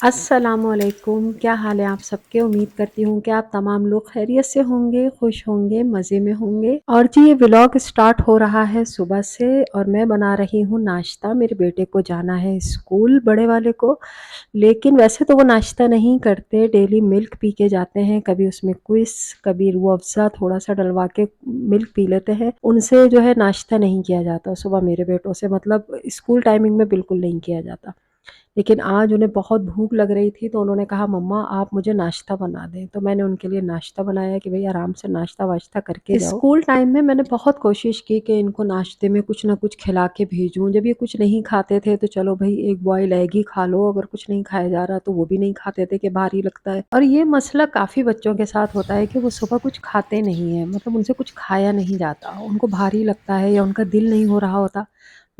अस्सलामुअलैकुम, क्या हाल है आप सबके? उम्मीद करती हूँ कि आप तमाम लोग खैरियत से होंगे, खुश होंगे, मज़े में होंगे। और जी ये व्लॉग स्टार्ट हो रहा है सुबह से और मैं बना रही हूँ नाश्ता। मेरे बेटे को जाना है स्कूल, बड़े वाले को। लेकिन वैसे तो वो नाश्ता नहीं करते, डेली मिल्क पी के जाते हैं। कभी उसमें क्विस, कभी रूह अफ़ज़ा थोड़ा-सा डलवा के मिल्क पी लेते हैं। उनसे जो है नाश्ता नहीं किया जाता सुबह मेरे बेटों से, मतलब स्कूल टाइमिंग में बिल्कुल नहीं किया जाता। लेकिन आज उन्हें बहुत भूख लग रही थी तो उन्होंने कहा मम्मा आप मुझे नाश्ता बना दें। तो मैंने उनके लिए नाश्ता बनाया कि भई आराम से नाश्ता-वाश्ता करके जाओ। स्कूल टाइम में मैंने बहुत कोशिश की कि इनको नाश्ते में कुछ न कुछ खिला के भेजूँ। जब ये कुछ नहीं खाते थे तो चलो भई एक बॉयल एग ही खा लो, अगर कुछ नहीं खाया जा रहा तो वो भी नहीं खाते थे कि भारी लगता है। और ये मसला काफ़ी बच्चों के साथ होता है कि वो सुबह कुछ खाते नहीं हैं, मतलब उनसे कुछ खाया नहीं जाता, उनको भारी लगता है या उनका दिल नहीं हो रहा होता।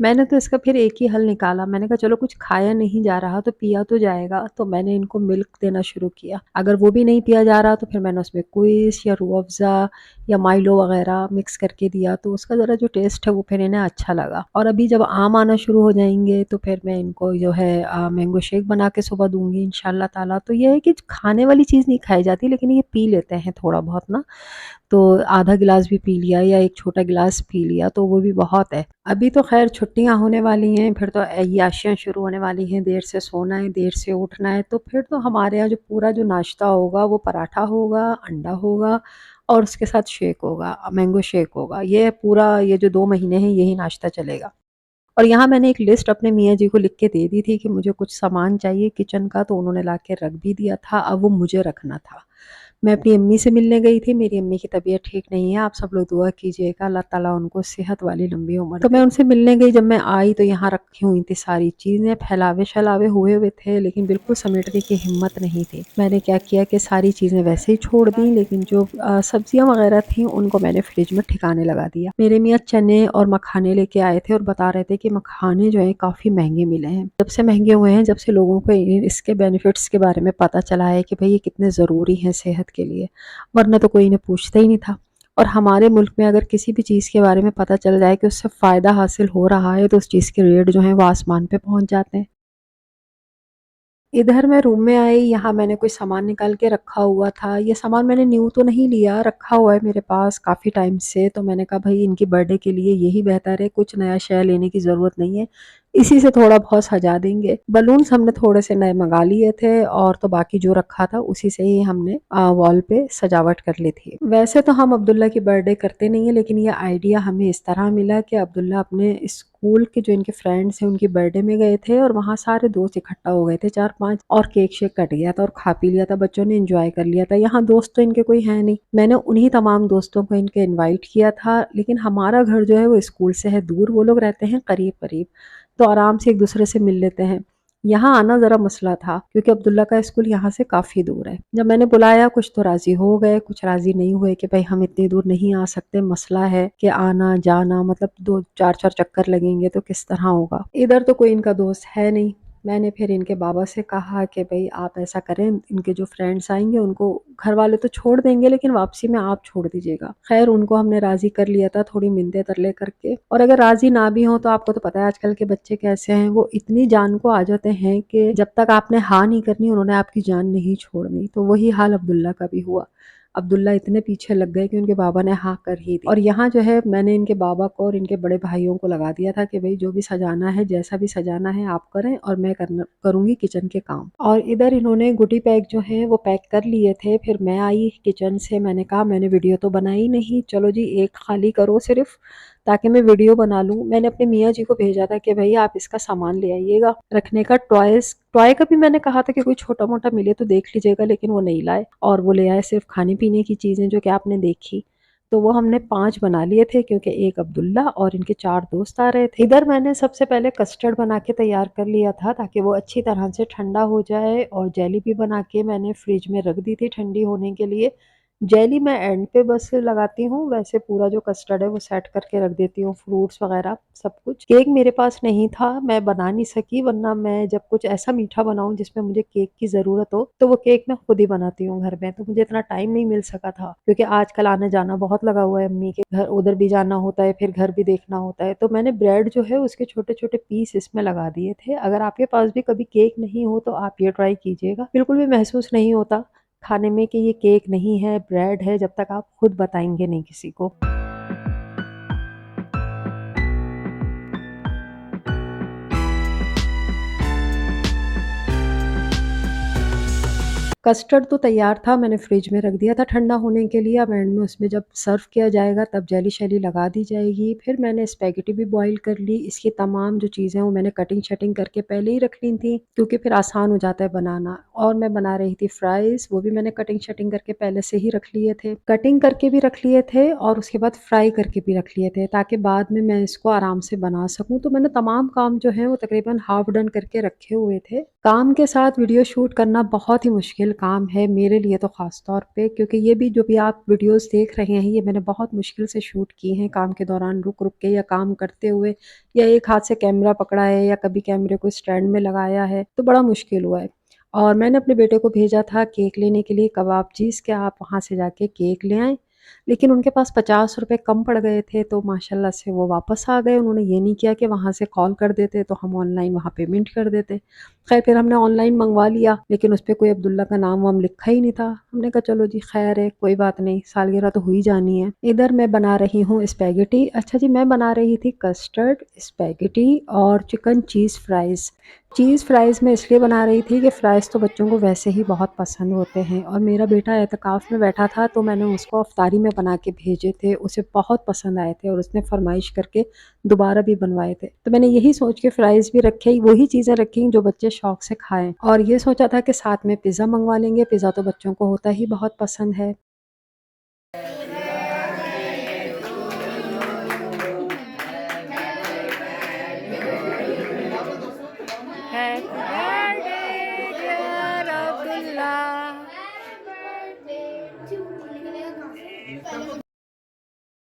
मैंने तो इसका फिर एक ही हल निकाला, मैंने कहा चलो कुछ खाया नहीं जा रहा तो पिया तो जाएगा, तो मैंने इनको मिल्क देना शुरू किया। अगर वो भी नहीं पिया जा रहा तो फिर मैंने उसमें क्विस या रूह अफ़ज़ा या माइलो वग़ैरह मिक्स करके दिया, तो उसका ज़रा जो टेस्ट है वो फिर इन्हें अच्छा लगा। और अभी जब आम आना शुरू हो जाएँगे तो फिर मैं इनको जो है मैंगो शेक बना के सुबह दूँगी इंशाअल्लाह ताला। तो ये है कि खाने वाली चीज़ नहीं खाई जाती लेकिन ये पी लेते हैं थोड़ा बहुत ना। तो आधा गिलास भी पी लिया या एक छोटा गिलास पी लिया तो वो भी बहुत है। अभी तो ख़ैर छुट्टियाँ होने वाली हैं, फिर तो अय्याशियाँ शुरू होने वाली हैं, देर से सोना है, देर से उठना है, तो फिर तो हमारे यहाँ जो पूरा जो नाश्ता होगा वो पराठा होगा, अंडा होगा और उसके साथ शेक होगा, मैंगो शेक होगा। ये पूरा ये जो 2 महीने हैं यही नाश्ता चलेगा। और यहाँ मैंने एक लिस्ट अपने मियाँ जी को लिख के दे दी थी कि मुझे कुछ सामान चाहिए किचन का, तो उन्होंने ला के रख भी दिया था, अब वो मुझे रखना था। मैं अपनी अम्मी से मिलने गई थी, मेरी अम्मी की तबीयत ठीक नहीं है, आप सब लोग दुआ कीजिएगा अल्लाह ताला उनको सेहत वाली लंबी उम्र दे। तो मैं उनसे मिलने गई, जब मैं आई तो यहाँ रखी हुई थी सारी चीज़ें, फैलावे-शैलावे हुए हुए थे लेकिन बिल्कुल समेटने की हिम्मत नहीं थी। मैंने क्या किया कि सारी चीज़ें वैसे ही छोड़ दी, लेकिन जो सब्जियाँ वगैरह थी उनको मैंने फ्रिज में ठिकाने लगा दिया। मेरे मियाँ चने और मखाने लेके आए थे और बता रहे थे कि मखाने जो हैं काफ़ी महँगे मिले हैं। जब से महँगे हुए हैं, जब से लोगों को इसके बेनिफिट्स के बारे में पता चला है कि भई ये कितने ज़रूरी हैं सेहत के लिए, वरना तो कोई इन्हें पूछता ही नहीं था। और हमारे मुल्क में अगर किसी भी चीज़ के बारे में पता चल जाए कि उससे फ़ायदा हासिल हो रहा है तो उस चीज़ के रेट जो हैं वो आसमान पे पहुँच जाते हैं। इधर मैं रूम में आई, यहाँ मैंने कोई सामान निकाल के रखा हुआ था। ये सामान मैंने न्यू तो नहीं लिया, रखा हुआ है मेरे पास काफ़ी टाइम से, तो मैंने कहा भई इनकी बर्थडे के लिए यही बेहतर है, कुछ नया शय लेने की ज़रूरत नहीं है। इसी से थोड़ा बहुत सजा देंगे। बलून्स हमने थोड़े से नए मँगा लिए थे और तो बाकी जो रखा था उसी से ही हमने वॉल पे सजावट कर ली थी। वैसे तो हम अब्दुल्ला की बर्थडे करते नहीं हैं, लेकिन ये आइडिया हमें इस तरह मिला कि अब्दुल्ला अपने स्कूल के जो इनके फ्रेंड्स हैं उनकी बर्थडे में गए थे और वहाँ सारे दोस्त इकट्ठा हो गए थे 4-5 और केक शेक कट गया था और खा पी लिया था, बच्चों ने एंजॉय कर लिया था। यहाँ दोस्त तो इनके कोई है नहीं। मैंने उन्हीं तमाम दोस्तों को इनके इनवाइट किया था, लेकिन हमारा घर जो है वो स्कूल से है दूर, वो लोग रहते हैं करीब-करीब, तो आराम से एक-दूसरे से मिल लेते हैं। यहाँ आना ज़रा मसला था क्योंकि अब्दुल्ला का स्कूल यहाँ से काफ़ी दूर है। जब मैंने बुलाया कुछ तो राज़ी हो गए, कुछ राज़ी नहीं हुए कि भई हम इतनी दूर नहीं आ सकते, मसला है कि आना-जाना मतलब 2-4-4 चक्कर लगेंगे तो किस तरह होगा। इधर तो कोई इनका दोस्त है नहीं। मैंने फिर इनके बाबा से कहा कि भई आप ऐसा करें, इनके जो फ्रेंड्स आएँगे उनको घर वाले तो छोड़ देंगे लेकिन वापसी में आप छोड़ दीजिएगा। ख़ैर उनको हमने राज़ी कर लिया था थोड़ी मिन्नतें-तरले करके, और अगर राज़ी ना भी हों तो आपको तो पता है आजकल के बच्चे कैसे हैं, वो इतनी जान को आ जाते हैं कि जब तक आपने हाँ नहीं करनी उन्होंने आपकी जान नहीं छोड़नी। तो वही हाल अब्दुल्ला का भी हुआ। अब्दुल्ला इतने पीछे लग गए कि उनके बाबा ने हाँ कर ही दी। और यहाँ जो है मैंने इनके बाबा को और इनके बड़े भाइयों को लगा दिया था कि भई जो भी सजाना है, जैसा भी सजाना है आप करें और मैं करूँगी किचन के काम। और इधर इन्होंने गुडी पैक जो हैं वो पैक कर लिए थे। फिर मैं आई किचन से, मैंने कहा मैंने वीडियो तो बनाई नहीं, चलो जी एक खाली करो सिर्फ़ ताकि मैं वीडियो बना लूँ। मैंने अपने मियाँ जी को भेजा था कि भई आप इसका सामान ले आइएगा रखने का। टॉय का भी मैंने कहा था कि कोई छोटा-मोटा मिले तो देख लीजिएगा, लेकिन वो नहीं लाए और वो ले आए सिर्फ़ खाने-पीने की चीज़ें जो कि आपने देखी। तो वो हमने 5 बना लिए थे क्योंकि 1 अब्दुल्ला और इनके 4 दोस्त आ रहे थे। इधर मैंने सबसे पहले कस्टर्ड बना के तैयार कर लिया था ताकि वो अच्छी तरह से ठंडा हो जाए, और जेली भी बना के मैंने फ्रिज में रख दी थी ठंडी होने के लिए। जेली मैं एंड पे बस लगाती हूँ, वैसे पूरा जो कस्टर्ड है वो सेट करके रख देती हूँ, फ्रूट्स वगैरह सब कुछ। केक मेरे पास नहीं था, मैं बना नहीं सकी, वरना मैं जब कुछ ऐसा मीठा बनाऊँ जिसमें मुझे केक की ज़रूरत हो, तो वो केक मैं खुद ही बनाती हूँ घर में। तो मुझे इतना टाइम नहीं मिल सका था, क्योंकि आजकल आना-जाना बहुत लगा हुआ है अम्मी के घर, उधर भी जाना होता है, फिर घर भी देखना होता है। तो मैंने ब्रेड जो है उसके छोटे-छोटे पीस इसमें लगा दिए थे। अगर आपके पास भी कभी केक नहीं हो तो आप ये ट्राई कीजिएगा, बिल्कुल भी महसूस नहीं होता खाने में कि ये केक नहीं है, ब्रेड है, जब तक आप खुद बताएँगे नहीं किसी को। कस्टर्ड तो तैयार था, मैंने फ्रिज में रख दिया था ठंडा होने के लिए। अब एंड में उसमें जब सर्व किया जाएगा तब जेली-शेली लगा दी जाएगी। फिर मैंने स्पैघेटी भी बॉयल कर ली। इसकी तमाम जो चीज़ें हैं वो मैंने कटिंग-शटिंग करके पहले ही रख ली थी, क्योंकि फिर आसान हो जाता है बनाना। और मैं बना रही थी फ्राइज़, वो भी मैंने कटिंग-शटिंग करके पहले से ही रख लिए थे। कटिंग करके भी रख लिए थे और उसके बाद फ्राई करके भी रख लिए थे, ताकि बाद में मैं इसको आराम से बना सकूँ। तो मैंने तमाम काम जो है वो तकरीबन हाफ़ डन करके रखे हुए थे। काम के साथ वीडियो शूट करना बहुत ही मुश्किल काम है मेरे लिए तो ख़ास तौर पे, क्योंकि ये भी जो भी आप वीडियोस देख रहे हैं ये मैंने बहुत मुश्किल से शूट की हैं काम के दौरान, रुक-रुक के या काम करते हुए, या एक हाथ से कैमरा पकड़ा है या कभी कैमरे को स्टैंड में लगाया है, तो बड़ा मुश्किल हुआ है। और मैंने अपने बेटे को भेजा था केक लेने के लिए कबाबचीज़, कि आप वहाँ से जाके केक ले आएँ। लेकिन उनके पास ₹50 कम पड़ गए थे, तो माशाल्लाह से वो वापस आ गए। उन्होंने ये नहीं किया कि वहाँ से कॉल कर देते तो हम ऑनलाइन वहाँ पेमेंट कर देते। ख़ैर फिर हमने ऑनलाइन मँगवा लिया, लेकिन उसपे कोई अब्दुल्ला का नाम-वाम लिखा ही नहीं था। हमने कहा चलो जी ख़ैर है, कोई बात नहीं, सालगिरह तो हो ही जानी है। इधर मैं बना रही हूँ स्पैघेटी। अच्छा जी, मैं बना रही थी कस्टर्ड, स्पैघेटी और चिकन चीज़ फ्राइज़। चीज़ फ्राइज़ मैं इसलिए बना रही थी कि फ्राइज़ तो बच्चों को वैसे ही बहुत पसंद होते हैं, और मेरा बेटा एतकाफ़ में बैठा था तो मैंने उसको अफ़तारी में बना के भेजे थे। उसे बहुत पसंद आए थे और उसने फ़रमाइश करके दोबारा भी बनवाए थे। तो मैंने यही सोच के फ्राइज़ भी रखे, वही चीज़ें रखी जो बच्चे शौक से खाएँ, और ये सोचा था कि साथ में पिज़्ज़ा मँगवा लेंगे, पिज़्ज़ा तो बच्चों को होता ही बहुत पसंद है। Happy birthday dear Abdullah.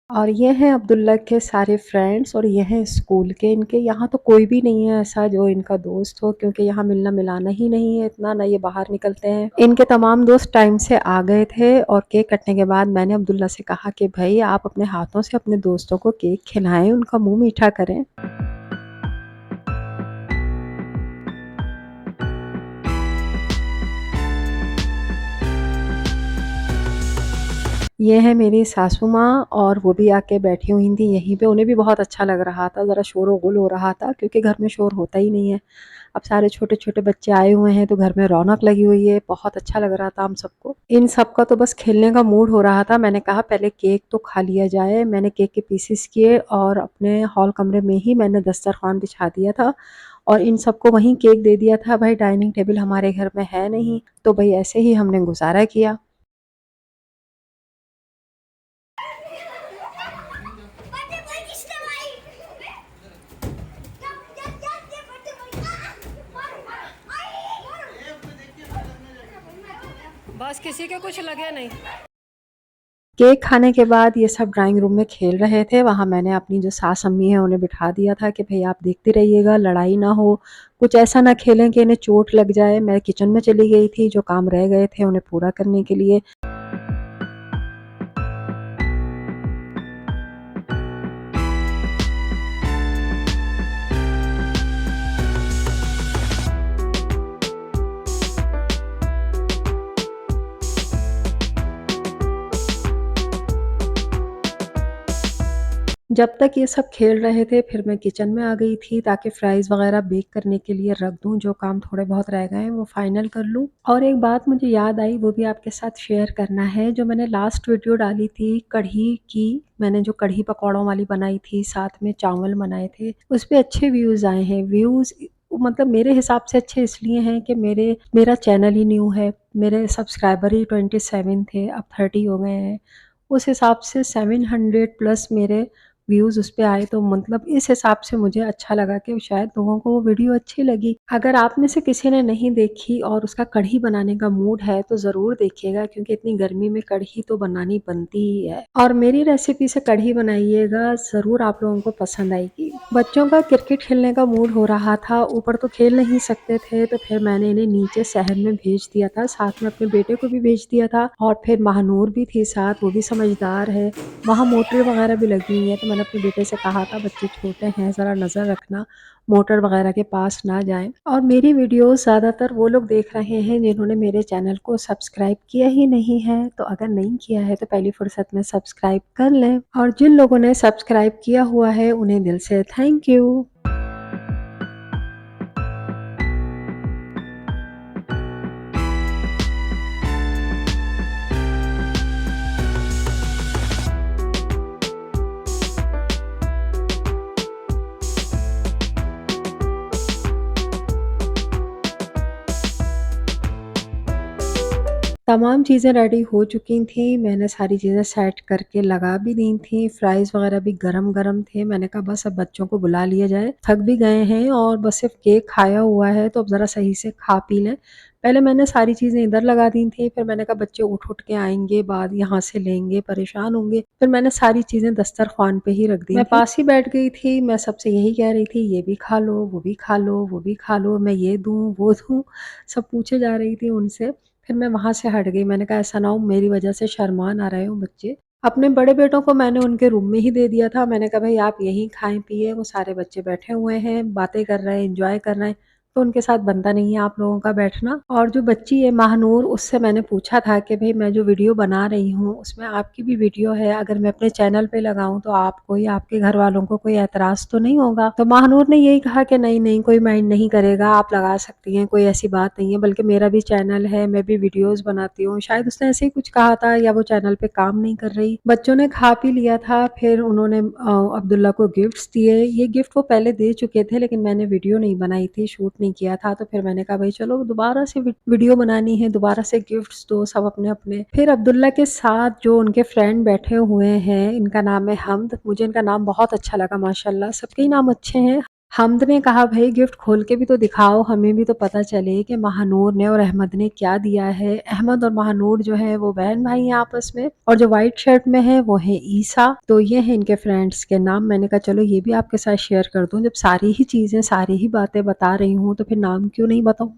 और ये हैं अब्दुल्ला के सारे फ्रेंड्स, और ये हैं स्कूल के इनके। यहाँ तो कोई भी नहीं है ऐसा जो इनका दोस्त हो, क्योंकि यहाँ मिलना मिलाना ही नहीं है इतना, ना ये बाहर निकलते हैं। इनके तमाम दोस्त टाइम से आ गए थे, और केक कटने के बाद मैंने अब्दुल्ला से कहा कि भाई आप अपने हाथों से अपने दोस्तों को केक खिलाएं, उनका मुंह मीठा करें। ये है मेरी सासू माँ, और वो भी आके बैठी हुई थी यहीं पे, उन्हें भी बहुत अच्छा लग रहा था, ज़रा शोर-ओ-गुल हो रहा था क्योंकि घर में शोर होता ही नहीं है। अब सारे छोटे-छोटे बच्चे आए हुए हैं तो घर में रौनक लगी हुई है, बहुत अच्छा लग रहा था हम सबको। इन सबका तो बस खेलने का मूड हो रहा था। मैंने कहा पहले केक तो खा लिया जाए। मैंने केक के पीसेस किए और अपने हॉल कमरे में ही मैंने दस्तरखान बिछा दिया था, और इन सबको वहीं केक दे दिया था। भाई डाइनिंग टेबल हमारे घर में है नहीं, तो भई ऐसे ही हमने गुज़ारा किया। बस किसी के कुछ लगे नहीं। केक खाने के बाद ये सब ड्राइंग रूम में खेल रहे थे। वहाँ मैंने अपनी जो सास अम्मी हैं उन्हें बिठा दिया था कि भई आप देखते रहिएगा, लड़ाई ना हो, कुछ ऐसा ना खेलें कि इन्हें चोट लग जाए। मैं किचन में चली गई थी, जो काम रह गए थे उन्हें पूरा करने के लिए। जब तक ये सब खेल रहे थे फिर मैं किचन में आ गई थी, ताकि फ्राइज़ वग़ैरह बेक करने के लिए रख दूँ, जो काम थोड़े बहुत रह गए हैं वो फ़ाइनल कर लूँ। और एक बात मुझे याद आई, वो भी आपके साथ शेयर करना है। जो मैंने लास्ट वीडियो डाली थी कढ़ी की, मैंने जो कढ़ी पकौड़ों वाली बनाई थी, साथ में चावल बनाए थे, उसपे अच्छे व्यूज़ आए हैं। व्यूज़ मतलब मेरे हिसाब से अच्छे इसलिए हैं कि मेरा चैनल ही न्यू है, मेरे सब्सक्राइबर ही 27 थे, अब 30 हो गए हैं। उस हिसाब से 700 प्लस मेरे व्यूज़ उस पे आए, तो मतलब इस हिसाब से मुझे अच्छा लगा कि शायद लोगों को वो वीडियो अच्छी लगी। अगर आप में से किसी ने नहीं देखी और उसका कढ़ी बनाने का मूड है तो ज़रूर देखिएगा, क्योंकि इतनी गर्मी में कढ़ी तो बनानी बनती ही है। और मेरी रेसिपी से कढ़ी बनाइएगा, ज़रूर आप लोगों को पसंद आएगी। बच्चों का क्रिकेट खेलने का मूड हो रहा था, ऊपर तो खेल नहीं सकते थे, तो फिर मैंने इन्हें नीचे शहर में भेज दिया था, साथ में अपने बेटे को भी भेज दिया था और फिर महानूर भी थी साथ, वो भी समझदार है। वहाँ मोटर वगैरह भी लगी हुई है, तो मैंने अपने बेटे से कहा था बच्चे छोटे हैं, ज़रा नज़र रखना, मोटर वगैरह के पास ना जाएं। और मेरी वीडियोस ज़्यादातर वो लोग देख रहे हैं जिन्होंने मेरे चैनल को सब्सक्राइब किया ही नहीं है, तो अगर नहीं किया है तो पहली फुर्सत में सब्सक्राइब कर लें, और जिन लोगों ने सब्सक्राइब किया हुआ है उन्हें दिल से थैंक यू। तमाम चीज़ें रेडी हो चुकी थी, मैंने सारी चीज़ें सेट करके लगा भी दी थी, फ्राइज़ वगैरह भी गरम-गरम थे। मैंने कहा बस अब बच्चों को बुला लिया जाए, थक भी गए हैं और बस सिर्फ़ केक खाया हुआ है, तो अब ज़रा सही से खा पी लें। पहले मैंने सारी चीज़ें इधर लगा दी थी, फिर मैंने कहा बच्चे उठ-उठ के आएँगे, बाद यहाँ से लेंगे, परेशान होंगे, फिर मैंने सारी चीज़ें दस्तरख़्वान पे ही रख दी। मैं पास ही बैठ गई थी, मैं सबसे यही कह रही थी, ये भी खा लो, वो भी खा लो, वो भी खा लो, मैं ये दूँ, वो दूँ, सब पूछे जा रही थी उनसे। फिर मैं वहाँ से हट गई, मैंने कहा ऐसा ना हो मेरी वज़ह से शर्मा ना रहे हों बच्चे। अपने बड़े बेटों को मैंने उनके रूम में ही दे दिया था, मैंने कहा भई आप यहीं खाएँ-पिएँ, वो सारे बच्चे बैठे हुए हैं, बातें कर रहे हैं, एन्जॉय कर रहे हैं, तो उनके साथ बनता नहीं है आप लोगों का बैठना। और जो बच्ची है महानूर, उससे मैंने पूछा था कि भई मैं जो वीडियो बना रही हूँ, उसमें आपकी भी वीडियो है, अगर मैं अपने चैनल पे लगाऊँ तो आपको या आपके घरवालों को कोई ऐतराज़ तो नहीं होगा? तो महानूर ने यही कहा कि नहीं, नहीं कोई माइंड नहीं करेगा, आप लगा सकती हैं, कोई ऐसी बात नहीं है, बल्कि मेरा भी चैनल है, मैं भी वीडियोज़ बनाती हूँ। शायद उसने ऐसे ही कुछ कहा था या वो चैनल पे काम नहीं कर रही। बच्चों ने खा पी लिया था, फिर उन्होंने अब्दुल्ला को गिफ्ट्स दिए। ये गिफ्ट वो पहले दे चुके थे, लेकिन मैंने वीडियो नहीं बनाई थी, शूट नहीं किया था, तो फिर मैंने कहा भई चलो दोबारा से वीडियो बनानी है, दोबारा से गिफ्ट्स दो सब अपने-अपने। फिर अब्दुल्ला के साथ जो उनके फ्रेंड बैठे हुए हैं, इनका नाम है हमद, मुझे इनका नाम बहुत अच्छा लगा माशाल्लाह, सबके ही नाम अच्छे हैं। हमद ने कहा भई गिफ्ट खोल के भी तो दिखाओ, हमें भी तो पता चले कि महानूर ने और अहमद ने क्या दिया है। अहमद और महानूर जो है वो बहन-भाई हैं आपस में, और जो व्हाइट शर्ट में है वो है ईसा। तो ये हैं इनके फ्रेंड्स के नाम। मैंने कहा चलो ये भी आपके साथ शेयर कर दूँ, जब सारी ही चीज़ें, सारी ही बातें बता रही हूँ तो फिर नाम क्यों नहीं बताऊँ।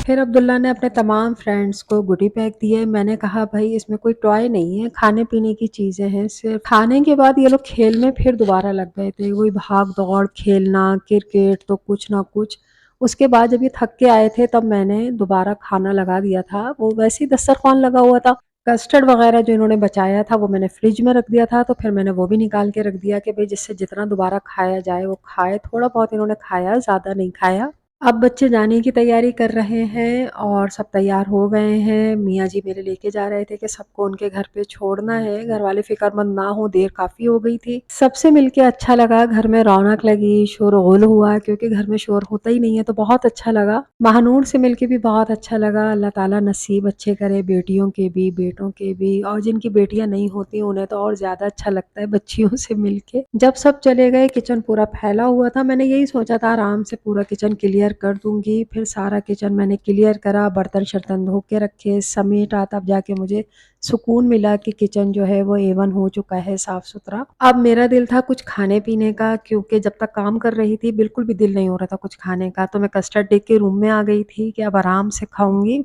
फिर अब्दुल्ला ने अपने तमाम फ्रेंड्स को गुडी बैग दिए। मैंने कहा भई इसमें कोई टॉय नहीं है, खाने-पीने की चीज़ें हैं सिर्फ़। खाने के बाद ये लोग खेल में फिर दोबारा लग गए थे। वही भाग-दौड़, खेलना, क्रिकेट तो कुछ ना कुछ। उसके बाद जब ये थक के आए थे तब मैंने दोबारा खाना लगा दिया था। वो वैसे ही दस्तरख़्वान लगा हुआ था। कस्टर्ड वग़ैरह जो इन्होंने बचाया था वो मैंने फ्रिज में रख दिया था, तो फिर मैंने वो भी निकाल के रख दिया कि भई जिससे जितना दोबारा खाया जाए वो खाए। थोड़ा बहुत इन्होंने खाया, ज़्यादा नहीं खाया। अब बच्चे जाने की तैयारी कर रहे हैं और सब तैयार हो गए हैं। मियाँ जी मेरे लेके जा रहे थे कि सबको उनके घर पे छोड़ना है, घरवाले फ़िक्रमंद ना हों, देर काफ़ी हो गई थी। सबसे मिलके अच्छा लगा, घर में रौनक लगी, शोर-गुल हुआ, क्योंकि घर में शोर होता ही नहीं है, तो बहुत अच्छा लगा। महानूर से मिलके भी बहुत अच्छा लगा। अल्लाह ताला नसीब अच्छे करे बेटियों के भी, बेटों के भी, और जिनकी बेटियाँ नहीं होती उन्हें तो और ज़्यादा अच्छा लगता है बच्चियों से मिलके। जब सब चले गए, किचन पूरा फैला हुआ था। मैंने यही सोचा था आराम से पूरा किचन क्लियर कर दूँगी, फिर सारा किचन मैंने क्लियर करा, बर्तन-शर्तन धो के रखे, समेटा, तब जाके मुझे सुकून मिला कि किचन जो है वो A1 हो चुका है साफ-सुथरा। अब मेरा दिल था कुछ खाने-पीने का, क्योंकि जब तक काम कर रही थी बिल्कुल भी दिल नहीं हो रहा था कुछ खाने का, तो मैं कस्टर्ड देख के रूम में आ गई थी कि अब आराम से खाऊँगी।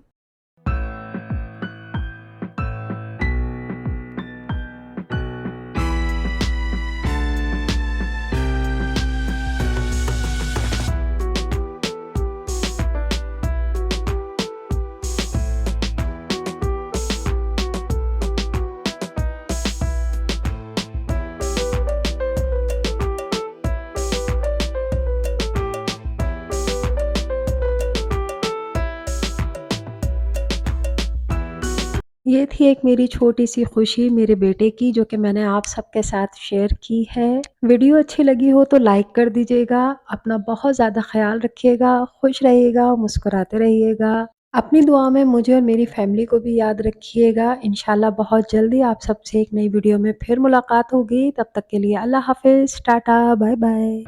ये थी एक मेरी छोटी-सी खुशी मेरे बेटे की जो कि मैंने आप सबके साथ शेयर की है। वीडियो अच्छी लगी हो तो लाइक कर दीजिएगा। अपना बहुत ज़्यादा ख़्याल रखिएगा, खुश रहिएगा, मुस्कुराते रहिएगा। अपनी दुआ में मुझे और मेरी फैमिली को भी याद रखिएगा। इंशाल्लाह बहुत जल्दी आप सबसे एक नई वीडियो में फिर मुलाकात होगी। तब तक के लिए अल्लाह हाफ़िज़, टाटा, बाय-बाय।